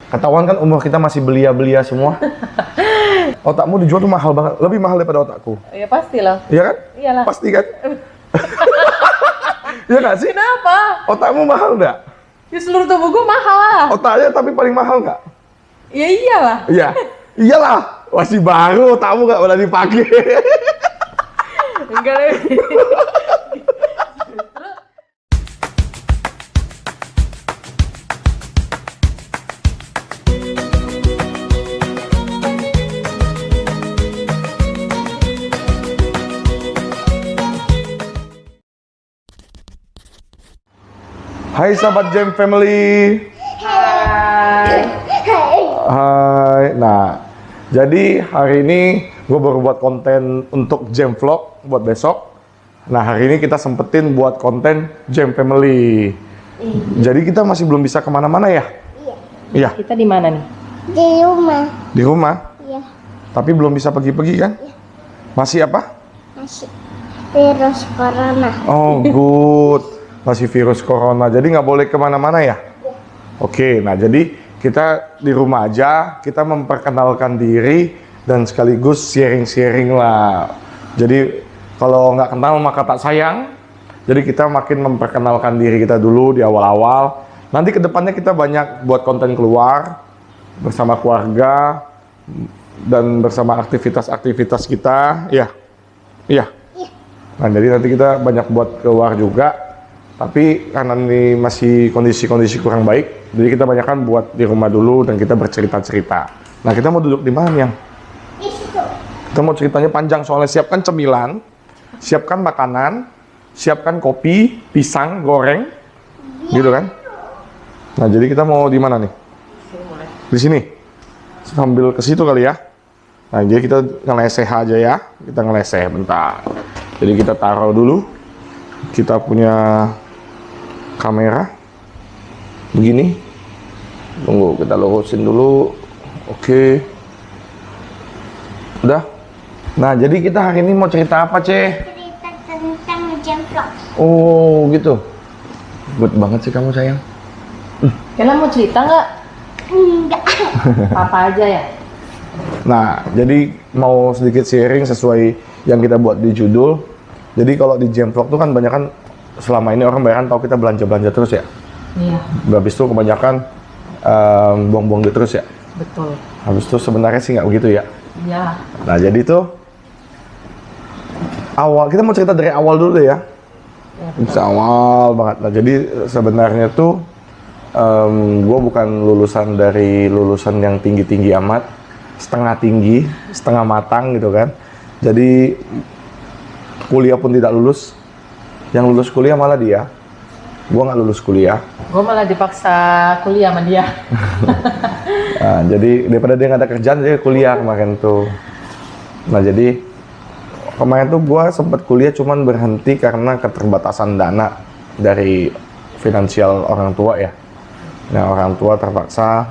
Ketahuan kan umur kita masih belia-belia semua. Otakmu dijual tuh mahal banget, lebih mahal daripada otakku. Ya pastilah. Iya kan? Iyalah. Pasti kan? Iya nggak sih? Kenapa? Otakmu mahal nggak? Ya seluruh tubuh gue mahal lah. Otaknya tapi paling mahal nggak? Ya iyalah. Iya. Iyalah. Masih baru, otakmu nggak udah dipakai. Enggak lebih. Hai sahabat Jam Family. Hai. Hai. Nah, jadi hari ini gue baru buat konten untuk Jam Vlog buat besok. Nah, hari ini kita sempetin buat konten Jam Family. Jadi kita masih belum bisa kemana-mana ya? Iya. Kita di mana nih? Di rumah. Di rumah. Iya, Tapi belum bisa pergi-pergi kan? Masih apa? masih virus corona. Oh, good. Masih virus corona, jadi nggak boleh kemana-mana ya? Oke, nah jadi kita di rumah aja, kita memperkenalkan diri dan sekaligus sharing-sharing lah. Jadi kalau nggak kenal maka tak sayang. Jadi kita makin memperkenalkan diri kita dulu di awal-awal. Nanti kedepannya kita banyak buat konten keluar bersama keluarga dan bersama aktivitas-aktivitas kita, ya, iya. Nah jadi nanti kita banyak buat keluar juga. Tapi karena ini masih kondisi-kondisi kurang baik, jadi kita banyakkan buat di rumah dulu dan kita bercerita-cerita. Nah, kita mau duduk di mana, Yang? Kita mau ceritanya panjang, soalnya siapkan cemilan, siapkan makanan, siapkan kopi, pisang, goreng, gitu kan? Nah, jadi kita mau di mana nih? Di sini? Sambil ke situ kali ya? Nah, jadi kita ngeleseh aja ya. Kita ngeleseh bentar. Jadi kita taruh dulu. Kita punya kamera begini, tunggu kita lurusin dulu. Oke, udah. Nah jadi kita hari ini mau cerita apa, Ceh? Cerita tentang Jam Vlog. Oh gitu, good banget sih kamu sayang. Kalian mau cerita nggak? Enggak. Apa aja ya? Nah jadi mau sedikit sharing sesuai yang kita buat di judul. Jadi kalau di Jam Vlog tuh kan banyak kan selama ini orang banyak tahu kita belanja-belanja terus ya. Iya. Habis itu kebanyakan buang-buang duit terus ya. Betul. Habis itu sebenarnya sih nggak begitu ya. Iya. Nah jadi tuh awal kita mau cerita dari awal dulu deh ya. Bisa awal banget. Nah jadi sebenarnya tuh gue bukan lulusan yang tinggi-tinggi amat, setengah tinggi, setengah matang gitu kan. Jadi kuliah pun tidak lulus. Yang lulus kuliah malah dia. Gue nggak lulus kuliah. Gue malah dipaksa kuliah sama dia. Nah, jadi daripada dia nggak ada kerjaan, dia kuliah kemarin tuh. Nah jadi kemarin tuh gue sempat kuliah cuman berhenti karena keterbatasan dana dari finansial orang tua ya. Nah orang tua terpaksa,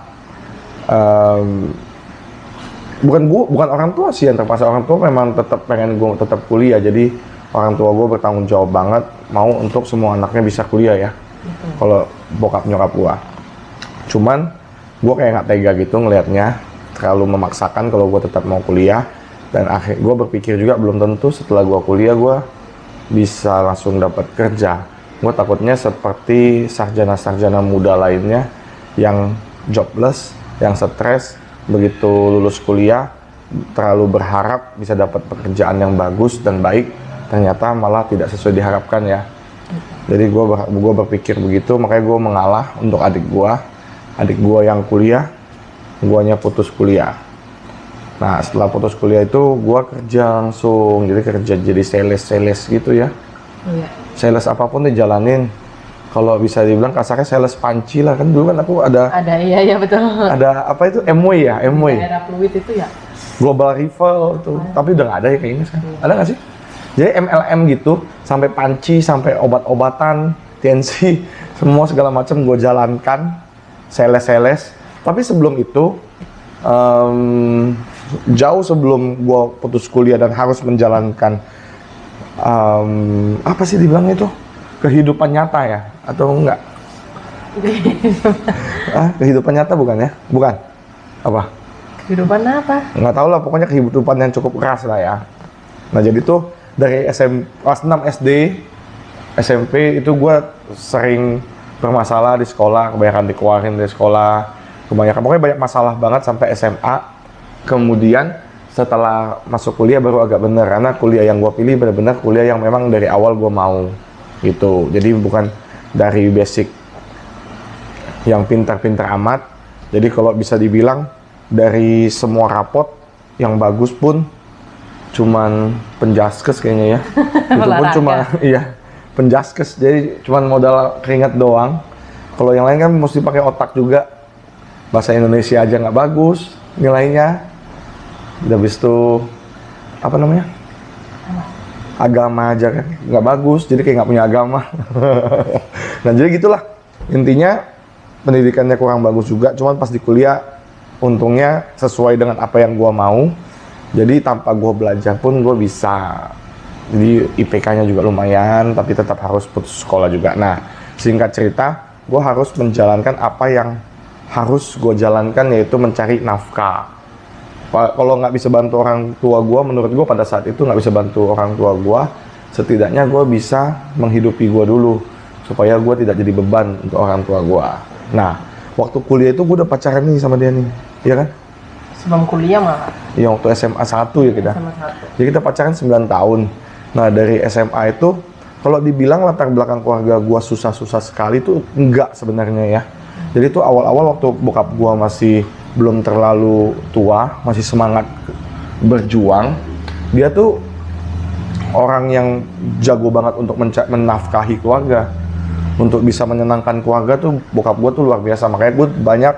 bukan orang tua sih yang terpaksa, orang tua memang tetap pengen gue tetap kuliah. Jadi orang tua gue bertanggung jawab banget mau untuk semua anaknya bisa kuliah ya. Kalau bokap nyokap gue. Cuman gue kayak nggak tega gitu ngelihatnya, terlalu memaksakan kalau gue tetap mau kuliah. Dan akhir gue berpikir juga belum tentu setelah gue kuliah gue bisa langsung dapat kerja. Gue takutnya seperti sarjana-sarjana muda lainnya yang jobless, yang stres, begitu lulus kuliah terlalu berharap bisa dapat pekerjaan yang bagus dan baik, ternyata malah tidak sesuai diharapkan ya. Jadi gue berpikir begitu, makanya gue mengalah untuk adik gue yang kuliah, guanya putus kuliah. Nah setelah putus kuliah itu gue kerja langsung, jadi sales gitu ya. Iya. Sales apapun dijalanin. Kalau bisa dibilang kasarnya sales panci lah, kan dulu kan aku ada Iya betul. ada apa itu MW ya, MW. Daerah Pluit itu ya. Global Rival tuh, tapi udah nggak ada ya kayaknya sekarang. Ada nggak sih? Jadi MLM gitu, sampai panci, sampai obat-obatan, TNC, semua segala macam gue jalankan, sales. Tapi sebelum itu, jauh sebelum gue putus kuliah dan harus menjalankan apa sih dibilang itu, kehidupan nyata ya, atau enggak? Kehidupan nyata bukan ya? Bukan? Apa? Kehidupan apa? Nggak tahu lah, pokoknya kehidupan yang cukup keras lah ya. Nah jadi tuh dari kelas 6 SD, SMP itu gue sering bermasalah di sekolah, kebanyakan dikeluarin dari sekolah, pokoknya banyak masalah banget sampai SMA. Kemudian setelah masuk kuliah baru agak bener, karena kuliah yang gue pilih bener-bener kuliah yang memang dari awal gue mau gitu. Jadi bukan dari basic yang pintar-pintar amat. Jadi kalau bisa dibilang dari semua rapot yang bagus pun cuman penjaskes kayaknya ya. Itu pun cuma iya penjaskes, jadi cuman modal keringat doang. Kalau yang lain kan mesti pakai otak juga. Bahasa Indonesia aja nggak bagus nilainya. Udah habis itu apa namanya? Agama aja kan nggak bagus, jadi kayak nggak punya agama. Nah jadi gitulah intinya, pendidikannya kurang bagus juga. Cuman pas di kuliah untungnya sesuai dengan apa yang gua mau. Jadi tanpa gua belajar pun gua bisa. Jadi IPK-nya juga lumayan, tapi tetap harus putus sekolah juga. Nah, singkat cerita, gua harus menjalankan apa yang harus gua jalankan, yaitu mencari nafkah. Kalau nggak bisa bantu orang tua gua, menurut gua pada saat itu nggak bisa bantu orang tua gua, setidaknya gua bisa menghidupi gua dulu, supaya gua tidak jadi beban untuk orang tua gua. Nah, waktu kuliah itu gua udah pacaran nih sama dia nih. Iya kan? Sebelum kuliah malah. Iya, waktu SMA 1 ya kita. SMA 1. Jadi kita pacaran 9 tahun. Nah, dari SMA itu, kalau dibilang latar belakang keluarga gua susah-susah sekali tuh enggak sebenarnya ya. Jadi tuh awal-awal waktu bokap gua masih belum terlalu tua, masih semangat berjuang, dia tuh orang yang jago banget untuk menafkahi keluarga. Untuk bisa menyenangkan keluarga tuh bokap gua tuh luar biasa. Makanya gua banyak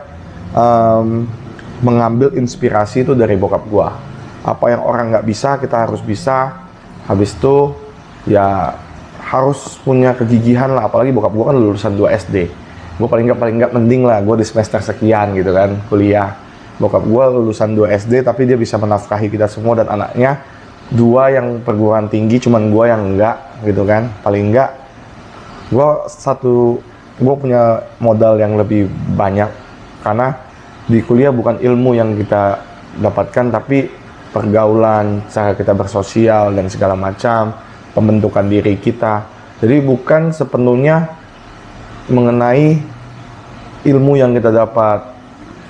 mengambil inspirasi itu dari bokap gua. Apa yang orang nggak bisa, kita harus bisa. Habis itu ya harus punya kegigihan lah. Apalagi bokap gua kan lulusan 2 SD. Gua paling nggak mending lah gua di semester sekian gitu kan kuliah. Bokap gua lulusan 2 SD tapi dia bisa menafkahi kita semua, dan anaknya 2 yang perguruan tinggi, cuman gua yang enggak gitu kan. Paling enggak gua punya modal yang lebih banyak, karena di kuliah bukan ilmu yang kita dapatkan, tapi pergaulan, cara kita bersosial dan segala macam, pembentukan diri kita. Jadi bukan sepenuhnya mengenai ilmu yang kita dapat,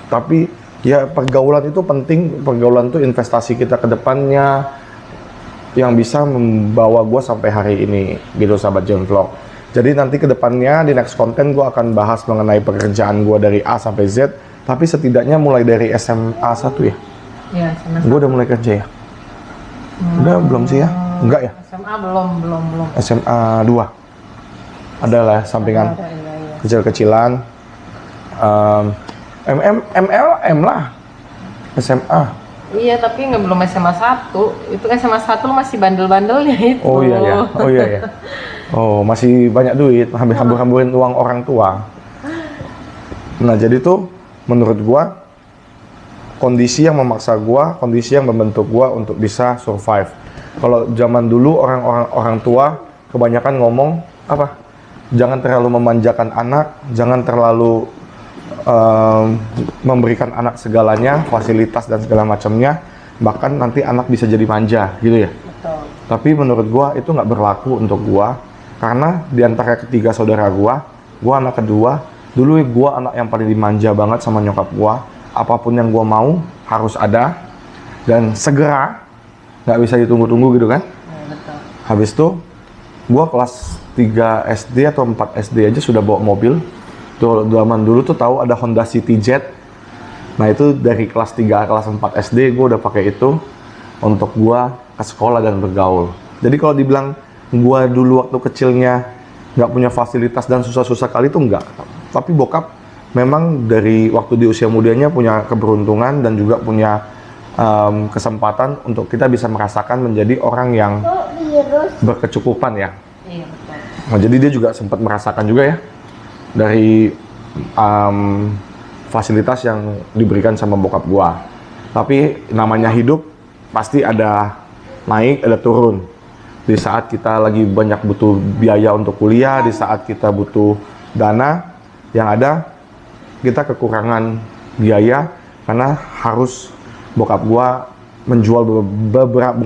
tapi ya pergaulan itu penting. Pergaulan itu investasi kita ke depannya yang bisa membawa gue sampai hari ini gitu, sahabat Jemvlog. Jadi nanti ke depannya di next konten gue akan bahas mengenai pekerjaan gue dari A sampai Z, tapi setidaknya mulai dari SMA 1 ya. Iya, SMA 1. Gue udah mulai kerja ya. Udah belum sih ya? Enggak ya? SMA belum. SMA 2 adalah sampingan Ada, iya. kecil-kecilan. ML lah SMA. Iya, tapi belum SMA 1. Itu SMA 1 lu masih bandel-bandelnya itu. Oh iya ya. Oh, masih banyak duit, hambur-hamburin uang orang tua. Nah, jadi tuh menurut gua kondisi yang memaksa gua, kondisi yang membentuk gua untuk bisa survive. Kalau zaman dulu orang tua kebanyakan ngomong apa? Jangan terlalu memanjakan anak, jangan terlalu memberikan anak segalanya, fasilitas dan segala macamnya, bahkan nanti anak bisa jadi manja gitu ya. Betul. Tapi menurut gua itu nggak berlaku untuk gua, karena di antara ketiga saudara gua anak kedua. Dulu gua anak yang paling dimanja banget sama nyokap gua. Apapun yang gua mau harus ada dan segera, nggak bisa ditunggu-tunggu gitu kan. Ya, betul. Habis itu gua kelas 3 SD atau 4 SD aja sudah bawa mobil. Tuh zaman dulu tuh tahu ada Honda City Jet. Nah itu dari kelas 3 kelas 4 SD gua udah pakai itu untuk gua ke sekolah dan bergaul. Jadi kalau dibilang gua dulu waktu kecilnya nggak punya fasilitas dan susah-susah kali itu enggak. Tapi bokap memang dari waktu di usia mudanya punya keberuntungan dan juga punya kesempatan untuk kita bisa merasakan menjadi orang yang berkecukupan ya. Iya, betul. Nah, jadi dia juga sempat merasakan juga ya dari fasilitas yang diberikan sama bokap gua. Tapi namanya hidup pasti ada naik, ada turun. Di saat kita lagi banyak butuh biaya untuk kuliah, di saat kita butuh dana, Yang ada kita kekurangan biaya karena harus bokap gua menjual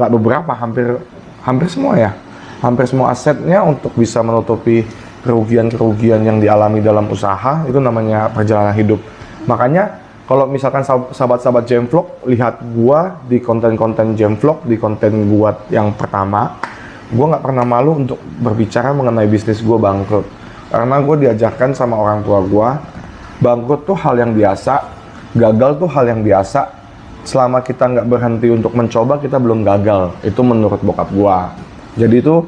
beberapa hampir semua ya. Hampir semua asetnya untuk bisa menutupi kerugian-kerugian yang dialami dalam usaha. Itu namanya perjalanan hidup. Makanya kalau misalkan sahabat-sahabat Jamvlog lihat gua di konten-konten Jamvlog, di konten gua yang pertama, gua nggak pernah malu untuk berbicara mengenai bisnis gua bangkrut. Karena gua diajarkan sama orang tua gua, bangkrut tuh hal yang biasa, gagal tuh hal yang biasa. Selama kita nggak berhenti untuk mencoba, kita belum gagal. Itu menurut bokap gua. Jadi itu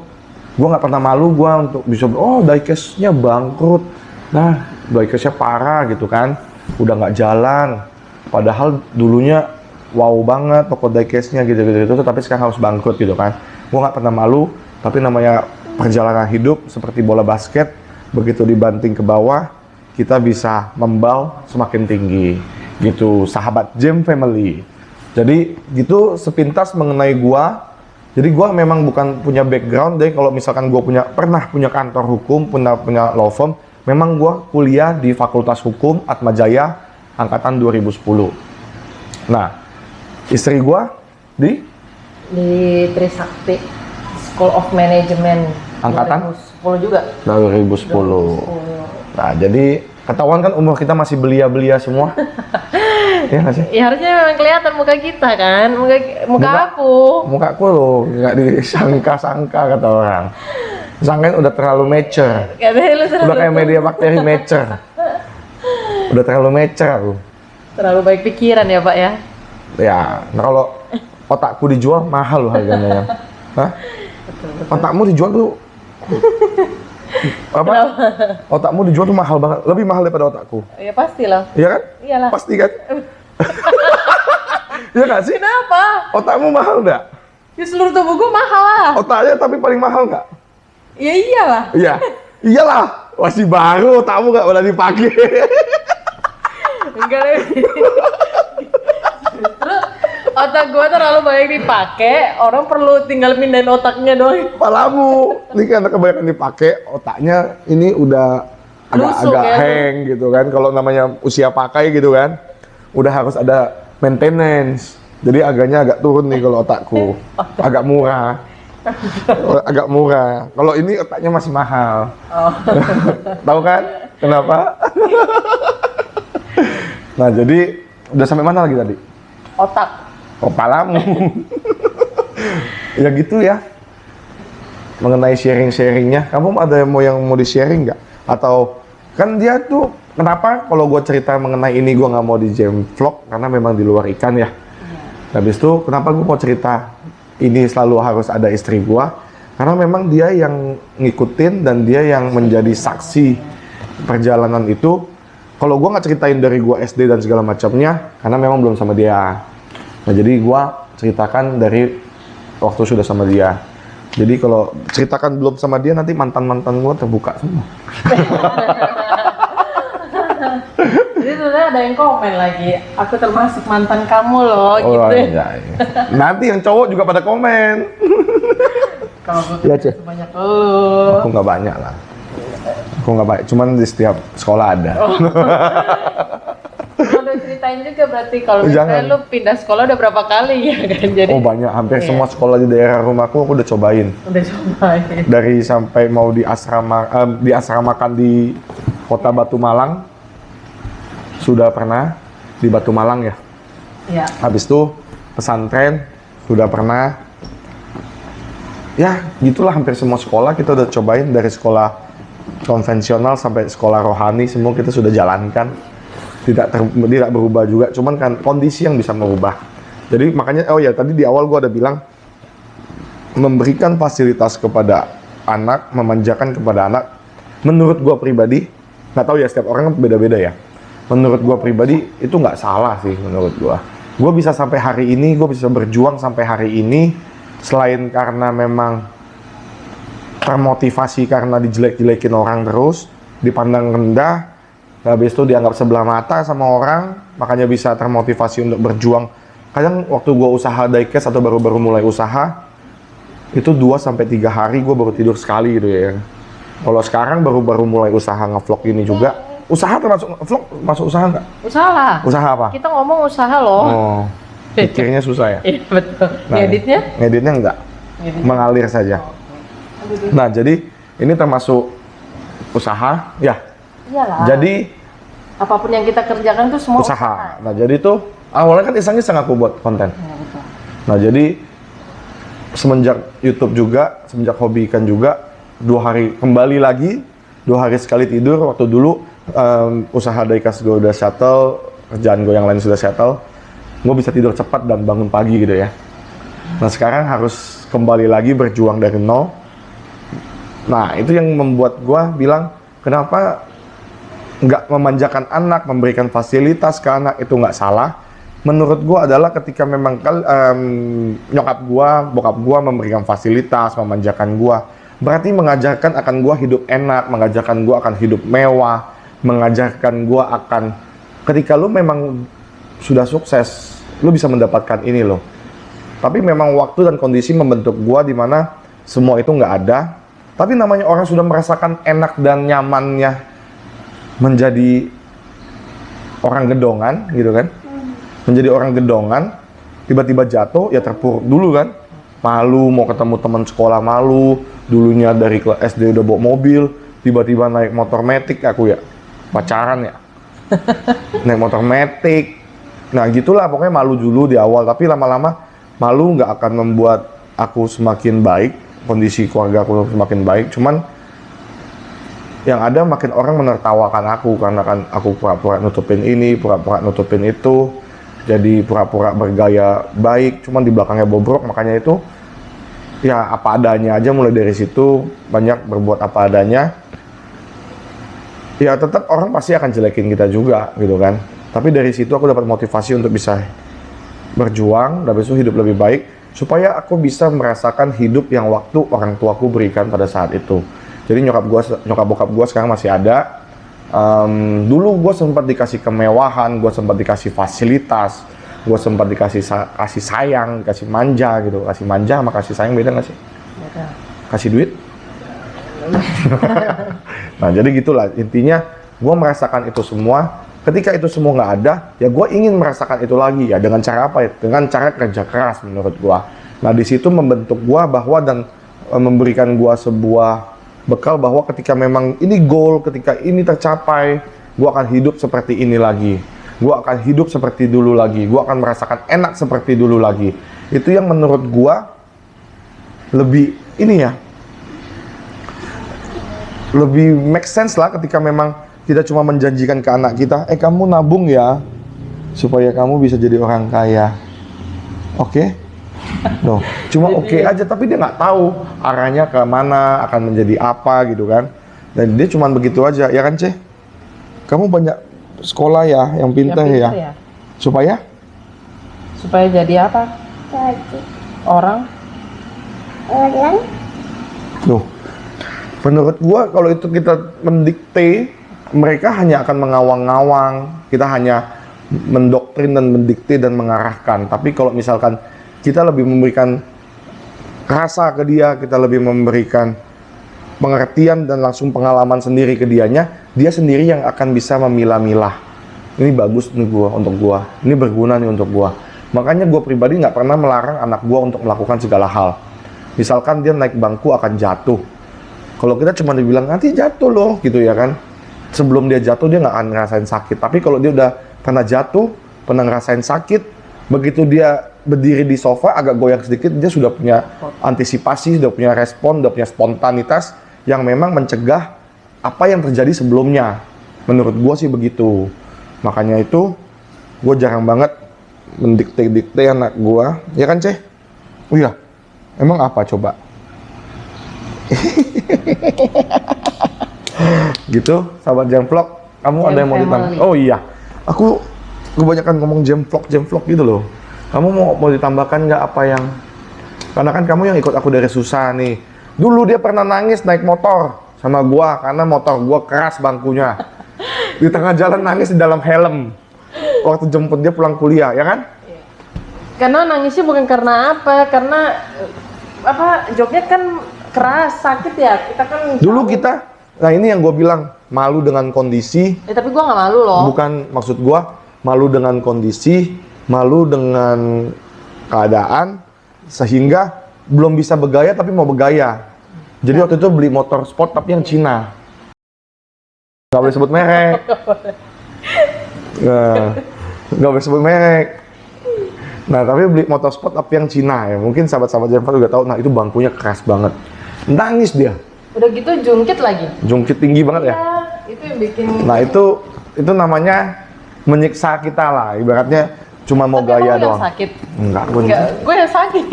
gua nggak pernah malu gua untuk bisa, oh diecast-nya bangkrut, nah diecast-nya parah gitu kan, udah nggak jalan. Padahal dulunya wow banget toko diecast-nya gitu-gitu, tapi sekarang harus bangkrut gitu kan. Gua nggak pernah malu, tapi namanya perjalanan hidup seperti bola basket, begitu dibanting ke bawah, kita bisa membal semakin tinggi. Gitu, sahabat Jam Family. Jadi gitu sepintas mengenai gua. Jadi gua memang bukan punya background deh. Kalau misalkan gua pernah punya kantor hukum, punya law firm, memang gua kuliah di Fakultas Hukum Atmajaya angkatan 2010. Nah, istri gua di Trisakti School of Management angkatan 2010 juga. 2010. Nah, jadi ketahuan kan umur kita masih belia-belia semua. Iya nggak sih? Ya harusnya memang kelihatan muka kita kan, muka aku. Mukaku loh, nggak disangka-sangka kata orang. Sangkain udah terlalu mature. Katanya lu Udah kayak media bakteri mature. Udah terlalu mature aku. terlalu baik pikiran ya Pak ya. Ya, nah kalau otakku dijual mahal loh harganya ya. Hah? Otakmu dijual tuh apa? Otakmu dijual tuh mahal banget, lebih mahal daripada otakku. Ya pastilah. Iya kan? Iyalah. Pasti kan? Iya nggak sih? Kenapa? Otakmu mahal nggak? Ya seluruh tubuh gua mahal lah. Otaknya tapi paling mahal nggak? Ya iyalah. Iya. Iyalah, masih baru, otakmu nggak pernah dipakai. Enggak lebih. Terus otak gua terlalu banyak dipakai, orang perlu tinggal pindahin otaknya doang. Palamu, ini karena kebanyakan dipakai, otaknya ini udah Lusuk agak-agak ya, hang gitu kan. Kalau namanya usia pakai gitu kan, udah harus ada maintenance. Jadi agak turun nih kalau otakku, agak murah. Agak murah. Kalau ini otaknya masih mahal. Oh. Tahu kan? Kenapa? Nah, jadi udah sampai mana lagi tadi? Otak. Oh, palamu. Ya gitu ya. Mengenai sharing-sharingnya, kamu ada yang mau di-sharing nggak? Atau kan dia tuh kenapa kalau gue cerita mengenai ini gue nggak mau di Jam Vlog karena memang di luar ikan ya. Habis itu kenapa gue mau cerita ini selalu harus ada istri gue? Karena memang dia yang ngikutin dan dia yang menjadi saksi perjalanan itu. Kalau gue nggak ceritain dari gue SD dan segala macamnya, karena memang belum sama dia. Nah jadi gue ceritakan dari waktu sudah sama dia. Jadi kalau ceritakan belum sama dia, nanti mantan-mantan gue terbuka semua. Jadi sebenarnya ada yang komen lagi, aku termasuk mantan kamu loh, gitu. Iya. Nanti yang cowok juga pada komen. Kalau gue Iya, Cek. sebanyak lo. Aku nggak banyak lah. Aku nggak banyak, cuman di setiap sekolah ada. Udah ceritain juga berarti kalau Jangan. misalnya lu pindah sekolah udah berapa kali ya kan? Jadi Oh banyak, hampir Iya. semua sekolah di daerah rumahku aku udah cobain. udah cobain. Dari sampai mau di asramakan di Kota Batu Malang, sudah pernah di Batu Malang ya. Iya. Habis itu pesantren sudah pernah. Ya gitulah hampir semua sekolah kita udah cobain, dari sekolah konvensional sampai sekolah rohani semua kita sudah jalankan. Tidak berubah juga, cuman kan kondisi yang bisa merubah. Jadi makanya oh ya tadi di awal gua ada bilang memberikan fasilitas kepada anak, memanjakan kepada anak. Menurut gua pribadi, nggak tahu ya setiap orang kan beda-beda ya. Menurut gua pribadi itu nggak salah sih menurut gua. Gua bisa sampai hari ini, gua bisa berjuang sampai hari ini selain karena memang termotivasi karena dijelek-jelekin orang terus, dipandang rendah. Habis itu dianggap sebelah mata sama orang, makanya bisa termotivasi untuk berjuang. Kadang waktu gue usaha diecast atau baru-baru mulai usaha, itu 2-3 hari gue baru tidur sekali gitu ya. Kalau sekarang baru-baru mulai usaha ngevlog ini juga, Usaha termasuk vlog, masuk usaha nggak? Usaha lah. Usaha apa? Kita ngomong usaha loh. Oh, pikirnya susah ya? Iya betul. Nah, Ngeditnya? Ngeditnya enggak, Ngeditnya. mengalir saja. Nah, jadi ini termasuk usaha, ya. Iyalah. Jadi Apapun yang kita kerjakan tuh semua usaha. Nah, jadi tuh awalnya kan iseng-iseng aku buat konten. Iya betul. Nah, jadi semenjak YouTube juga, semenjak hobi ikan juga, 2 hari kembali lagi, 2 hari sekali tidur. Waktu dulu usaha Diecast gue udah settle, kerjaan gue yang lain sudah settle, gue bisa tidur cepat dan bangun pagi gitu ya. Nah, sekarang harus kembali lagi berjuang dari nol. Nah, itu yang membuat gue bilang, kenapa nggak memanjakan anak, memberikan fasilitas ke anak, itu nggak salah. Menurut gue adalah ketika memang nyokap gue, bokap gue memberikan fasilitas, memanjakan gue, berarti mengajarkan akan gue hidup enak, mengajarkan gue akan hidup mewah, mengajarkan gue akan ketika lu memang sudah sukses, lu bisa mendapatkan ini loh. Tapi memang waktu dan kondisi membentuk gue di mana semua itu nggak ada. Tapi namanya orang sudah merasakan enak dan nyamannya menjadi orang gedongan gitu kan, menjadi orang gedongan, tiba-tiba jatuh ya terpuruk dulu kan, malu mau ketemu teman sekolah, malu dulunya dari kelas SD udah bawa mobil, tiba-tiba naik motor metik, aku ya pacaran ya naik motor metik. Nah gitulah pokoknya, malu dulu di awal, tapi lama-lama malu nggak akan membuat aku semakin baik, kondisi keluarga aku semakin baik, cuman yang ada makin orang menertawakan aku karena kan aku pura-pura nutupin ini, pura-pura nutupin itu, jadi pura-pura bergaya baik, cuman di belakangnya bobrok. Makanya itu ya apa adanya aja, mulai dari situ banyak berbuat apa adanya. Ya tetap orang pasti akan jelekin kita juga gitu kan. Tapi dari situ aku dapat motivasi untuk bisa berjuang dan besok hidup lebih baik, supaya aku bisa merasakan hidup yang waktu orang tuaku berikan pada saat itu. Jadi nyokap bokap gue sekarang masih ada. Dulu gue sempat dikasih kemewahan, gue sempat dikasih fasilitas, gue sempat dikasih kasih sayang, kasih manja gitu. Kasih manja sama kasih sayang beda nggak sih? Beda. Kasih duit? Nah jadi gitulah intinya, gue merasakan itu semua. Ketika itu semua nggak ada, ya gue ingin merasakan itu lagi ya. Dengan cara apa ya? Dengan cara kerja keras menurut gue. Nah di situ membentuk gue bahwa dan memberikan gue sebuah bekal bahwa ketika memang ini goal, ketika ini tercapai, gue akan hidup seperti ini lagi. Gue akan hidup seperti dulu lagi. Gue akan merasakan enak seperti dulu lagi. Itu yang menurut gue lebih ini ya, lebih make sense lah ketika memang tidak cuma menjanjikan ke anak kita, kamu nabung ya, supaya kamu bisa jadi orang kaya. Oke? No, cuma oke aja, tapi dia nggak tahu arahnya ke mana, akan menjadi apa gitu kan. Dan dia cuma begitu aja, ya kan Ceh? Kamu banyak sekolah ya, yang pintar ya? ya. Supaya? Supaya jadi apa? Jadi Orang. Loh, menurut gua kalau itu kita mendikte, mereka hanya akan mengawang-awang, kita hanya mendoktrin dan mendikte dan mengarahkan. Tapi kalau misalkan kita lebih memberikan rasa ke dia, kita lebih memberikan pengertian dan langsung pengalaman sendiri ke dianya, dia sendiri yang akan bisa memilah-milah. Ini bagus nih untuk gua, ini berguna nih untuk gua. Makanya gua pribadi nggak pernah melarang anak gua untuk melakukan segala hal. Misalkan dia naik bangku akan jatuh. Kalau kita cuma dibilang nanti jatuh loh gitu ya kan. Sebelum dia jatuh dia nggak akan ngerasain sakit. Tapi kalau dia udah pernah jatuh, pernah ngerasain sakit, begitu dia berdiri di sofa agak goyang sedikit, dia sudah punya antisipasi, sudah punya respon, sudah punya spontanitas yang memang mencegah apa yang terjadi sebelumnya. Menurut gue sih begitu. Makanya itu gue jarang banget mendikte-dikte anak gue, ya kan Ceh? Oh iya, emang apa coba? Gitu, sahabat Jamvlog, kamu ada yang mau ditambah? Oh iya, aku kebanyakan ngomong Jamvlog gitu loh. Kamu mau ditambahkan nggak apa yang, karena kan kamu yang ikut aku dari susah nih. Dulu dia pernah nangis naik motor sama gua karena motor gua keras bangkunya. Di tengah jalan nangis di dalam helm waktu jemput dia pulang kuliah, ya kan? Karena nangisnya bukan karena apa, karena apa, joknya kan keras, sakit ya. Kita kan Dulu kita, nah ini yang gue bilang, malu dengan kondisi, Tapi gua nggak malu loh. bukan maksud gua malu dengan kondisi, malu dengan keadaan, sehingga belum bisa bergaya tapi mau bergaya. Jadi waktu itu beli motor sport tapi yang Cina. Nggak boleh sebut merek. Nah, nggak boleh sebut merek. Nah, tapi beli motor sport tapi yang Cina ya. Mungkin sahabat-sahabat Jemflok juga tahu. Nah, itu bangkunya keras banget. Nangis dia. Udah gitu jungkit lagi. Jungkit tinggi banget ya. Ya, itu yang bikin. Nah, itu namanya menyiksa kita lah. Ibaratnya cuma mau Tapi gaya emang lu yang doang. sakit. Enggak, Gue yang sakit.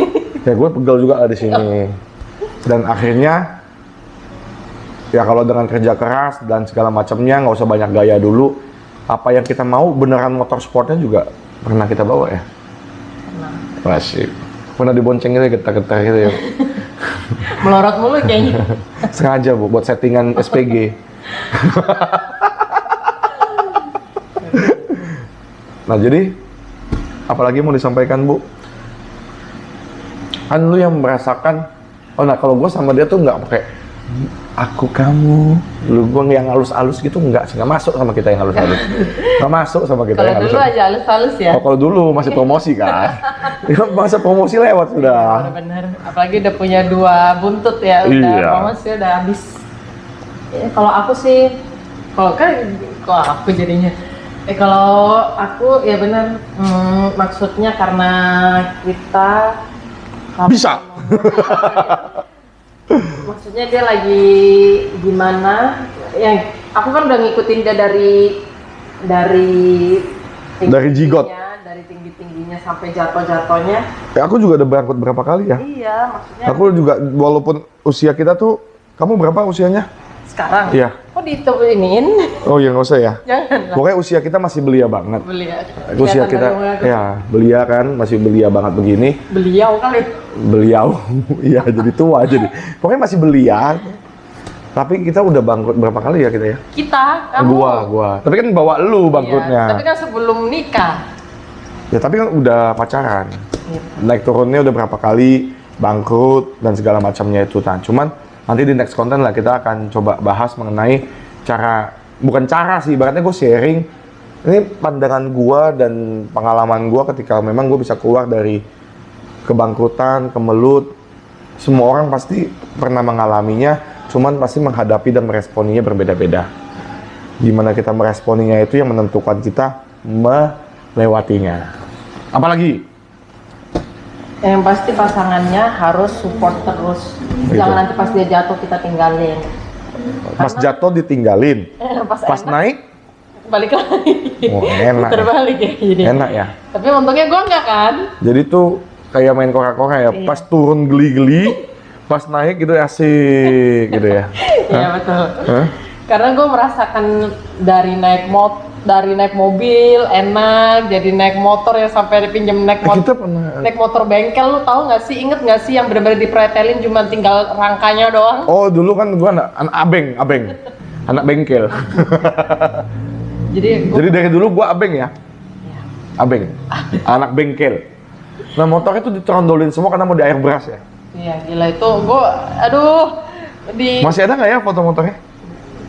ya gue pegel juga lah di sini. Dan akhirnya ya kalau dengan kerja keras dan segala macamnya nggak usah banyak gaya dulu. Apa yang kita mau beneran motor sportnya juga pernah kita bawa ya. Masih pernah dibonceng gitu getar-getar gitu ya. Melorot mulu kayaknya. Sengaja Bu buat settingan SPG. Nah jadi apalagi mau disampaikan Bu? Kan lu yang merasakan. Oh nah kalau gue sama dia tuh nggak pakai aku kamu, lu gue yang halus-halus gitu nggak sih, nggak masuk sama kita yang halus-halus, nggak masuk sama kita Kalau yang dulu halus-halus. aja halus-halus ya. Oh kalau dulu masih promosi kan, ya, masa promosi lewat sudah. Bener. Apalagi udah punya 2 buntut ya, udah Iya. promosi udah habis. Ya, kalau aku sih, kalau aku jadinya, kalau aku ya benar, maksudnya karena kita Bisa. maksudnya dia lagi gimana? Yang aku kan udah ngikutin dia dari Jigot. dari tinggi-tingginya sampai jatuh-jatuhnya. Ya, aku juga udah berangkut berapa kali ya. Iya, maksudnya Aku juga walaupun usia kita tuh, kamu berapa usianya? sekarang. Iya. Kok diinin? Oh ya nggak usah ya. Jangan lah. Pokoknya usia kita masih belia banget. Beli ya. Usia kita, ya belia kan, masih belia banget begini. Beliau kali. Beliau, iya jadi tua jadi. Pokoknya masih belia. Tapi kita udah bangkrut berapa kali ya kita ya? Kita, kamu. Gua. Tapi kan bawa lu bangkrutnya. Iya, tapi kan sebelum nikah. Ya tapi kan udah pacaran. Gitu. Naik turunnya udah berapa kali, bangkrut dan segala macamnya itu. Nah, cuman nanti di next content lah kita akan coba bahas mengenai bukan cara sih, ibaratnya gue sharing. Ini pandangan gua dan pengalaman gua ketika memang gue bisa keluar dari kebangkrutan, kemelut. Semua orang pasti pernah mengalaminya, cuman pasti menghadapi dan meresponinya berbeda-beda. Gimana kita meresponinya itu yang menentukan kita melewatinya. Apalagi? Yang pasti pasangannya harus support terus. Gitu. Jangan nanti pas dia jatuh kita tinggalin. Pas jatuh ditinggalin, pas enak, naik, balik lagi. oh enak ya. Terbalik ya jadi. Enak ya. Tapi untungnya gua enggak kan. Jadi tuh kayak main kora-kora ya, pas turun geli-geli, pas naik gitu asik gitu ya. Iya betul. Hah? Karena gue merasakan dari naik mobil enak, jadi naik motor ya sampai dipinjam naik motor. Kita pernah. Naik motor bengkel, lu tahu nggak sih? Inget nggak sih yang benar-benar dipretelin cuma tinggal rangkanya doang? Oh dulu kan gua anak abeng, anak bengkel. Jadi dari dulu gua abeng ya, abeng, anak bengkel. Nah motornya tuh ditrondolin semua karena mau di air beras ya. Iya gila itu, Masih ada nggak ya foto motornya?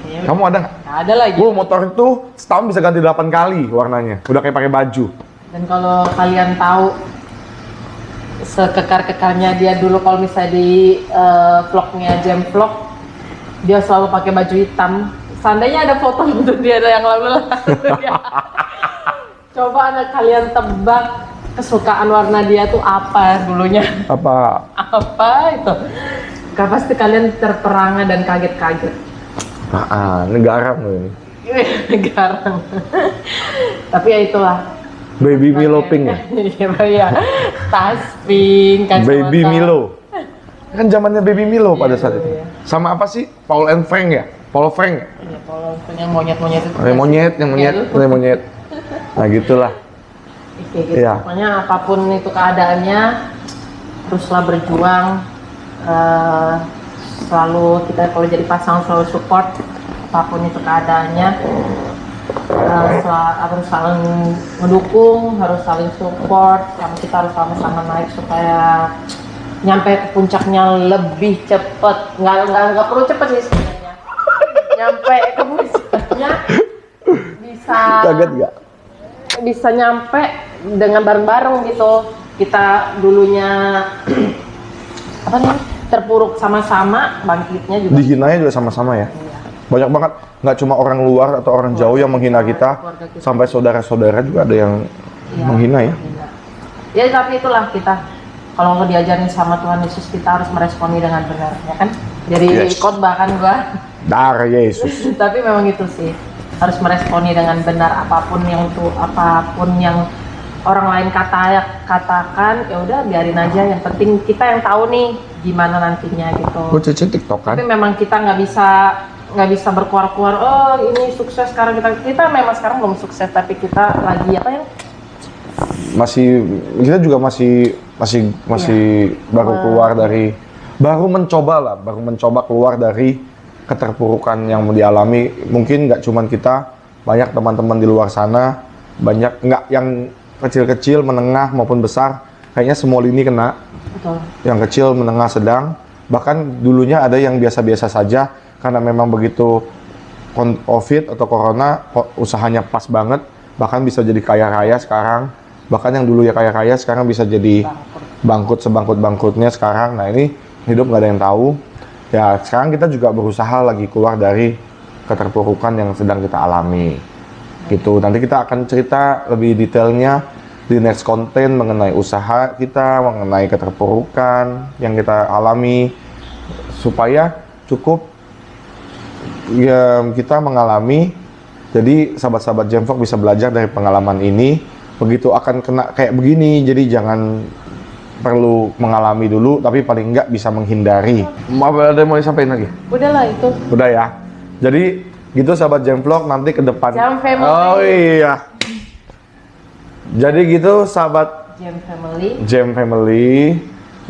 Kayaknya Kamu ada nggak? nggak ada lagi. Gua motor itu setahun bisa ganti 8 kali warnanya. Udah kayak pakai baju. Dan kalau kalian tahu sekekar-kekarnya dia dulu kalau misalnya di vlognya Jemflok, dia selalu pakai baju hitam. Seandainya ada foto untuk dia yang lalu coba kalian tebak kesukaan warna dia tuh apa dulunya? Apa? Apa itu? Gak pasti kalian terperangah dan kaget-kaget. Ini garam loh ini. Garam. Tapi ya itulah. Baby Milo pink ya? Iya, tas pink, kacamata. Baby Milo. Kan zamannya Baby Milo pada saat itu. iya. Sama apa sih? Paul and Frank ya? Paul Frank ya? Iya, kalau yang monyet-monyet itu. Yang monyet. Nah gitulah. Kayak gitu. Iya. Pokoknya apapun itu keadaannya, teruslah berjuang. Selalu kita kalau jadi pasangan selalu support apapun itu keadaannya. Harus saling mendukung, harus saling support. Kita harus sama-sama naik supaya nyampe ke puncaknya lebih cepet. Nggak perlu cepet sih sebenarnya. nyampe ke pusatnya bisa Kaget nggak? bisa nyampe dengan bareng-bareng gitu. Kita dulunya apa nih terpuruk sama-sama, bangkitnya juga. Dihinanya juga sama-sama ya. Iya. Banyak banget, nggak cuma orang luar atau orang jauh yang menghina kita, Keluarga kita. sampai saudara-saudara juga ada yang Iya, menghina ya. menghina. Ya tapi itulah kita kalau diajarin sama Tuhan Yesus kita harus meresponi dengan benar, ya kan? Jadi Yes. khotbah kan gua. Dar Yesus. Tapi memang itu sih harus meresponi dengan benar apapun yang orang lain katakan, ya udah biarin aja. Yang penting kita yang tahu nih gimana nantinya gitu. Gue Cece TikTok kan? Tapi memang kita nggak bisa berkuar-kuar. Oh ini sukses sekarang kita memang sekarang belum sukses tapi kita lagi apa ya? Kita juga masih baru mencoba keluar dari keterpurukan yang dialami. Mungkin nggak cuman kita, banyak teman-teman di luar sana, banyak nggak yang kecil-kecil, menengah maupun besar, kayaknya semua lini kena. Betul. Yang kecil, menengah, sedang, bahkan dulunya ada yang biasa-biasa saja karena memang begitu COVID atau corona usahanya pas banget, bahkan bisa jadi kaya raya sekarang. Bahkan yang dulu ya kaya raya sekarang bisa jadi bangkrut sebangkrut-bangkrutnya sekarang. Nah ini hidup nggak ada yang tahu. Ya sekarang kita juga berusaha lagi keluar dari keterpurukan yang sedang kita alami. Gitu. Nanti kita akan cerita lebih detailnya di next konten mengenai usaha kita, mengenai keterpurukan yang kita alami, supaya cukup ya, kita mengalami. Jadi sahabat-sahabat Jamvlog bisa belajar dari pengalaman ini. Begitu akan kena kayak begini, jadi jangan perlu mengalami dulu, tapi paling enggak bisa menghindari. Ada yang mau disampaikan lagi? Udahlah itu. Udah ya. Jadi gitu sahabat Jamvlog, nanti ke depan. Jam Family. Oh iya. Jadi gitu sahabat Jam Family.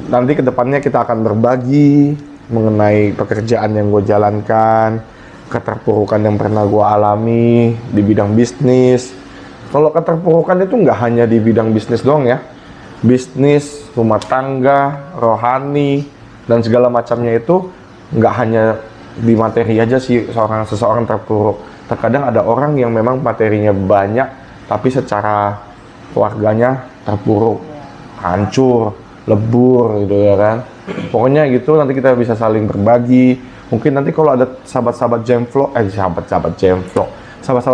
Nanti ke depannya kita akan berbagi mengenai pekerjaan yang gue jalankan, keterpurukan yang pernah gue alami di bidang bisnis. Kalau keterpurukan itu nggak hanya di bidang bisnis doang ya. Bisnis, rumah tangga, rohani, dan segala macamnya itu nggak hanya di materi aja sih seseorang terpuruk. Terkadang ada orang yang memang materinya banyak, tapi secara keluarganya terpuruk, hancur, lebur gitu ya kan. Pokoknya gitu nanti kita bisa saling berbagi. Mungkin nanti kalau ada sahabat-sahabat Jamvlog, sahabat-sahabat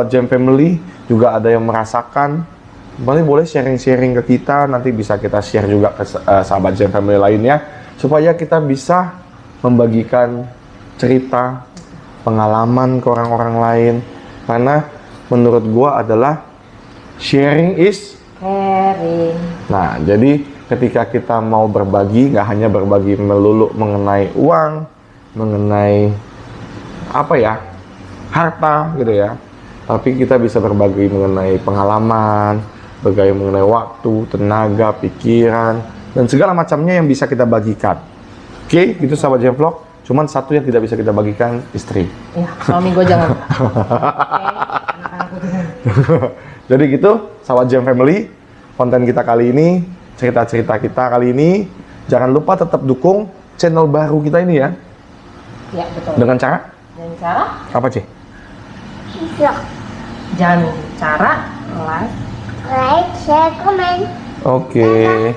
Jam Family juga ada yang merasakan, nanti boleh sharing-sharing ke kita, nanti bisa kita share juga ke sahabat Jam Family lainnya, supaya kita bisa membagikan cerita, pengalaman ke orang-orang lain. Karena menurut gua adalah sharing is Caring. Nah, jadi ketika kita mau berbagi, nggak hanya berbagi melulu mengenai uang, mengenai apa ya, harta gitu ya, tapi kita bisa berbagi mengenai pengalaman, berbagi mengenai waktu, tenaga, pikiran, dan segala macamnya yang bisa kita bagikan. Oke, gitu sahabat Jamvlog. Cuman satu yang tidak bisa kita bagikan, istri. Ya, suami gue jangan. Jadi gitu, sahabat Jam Family, konten kita kali ini, cerita-cerita kita kali ini, jangan lupa tetap dukung channel baru kita ini ya. Ya, betul. Dengan cara? Dan cara? Apa, Ci? Vlog. Jangan cara like. Like, share, komen. Oke.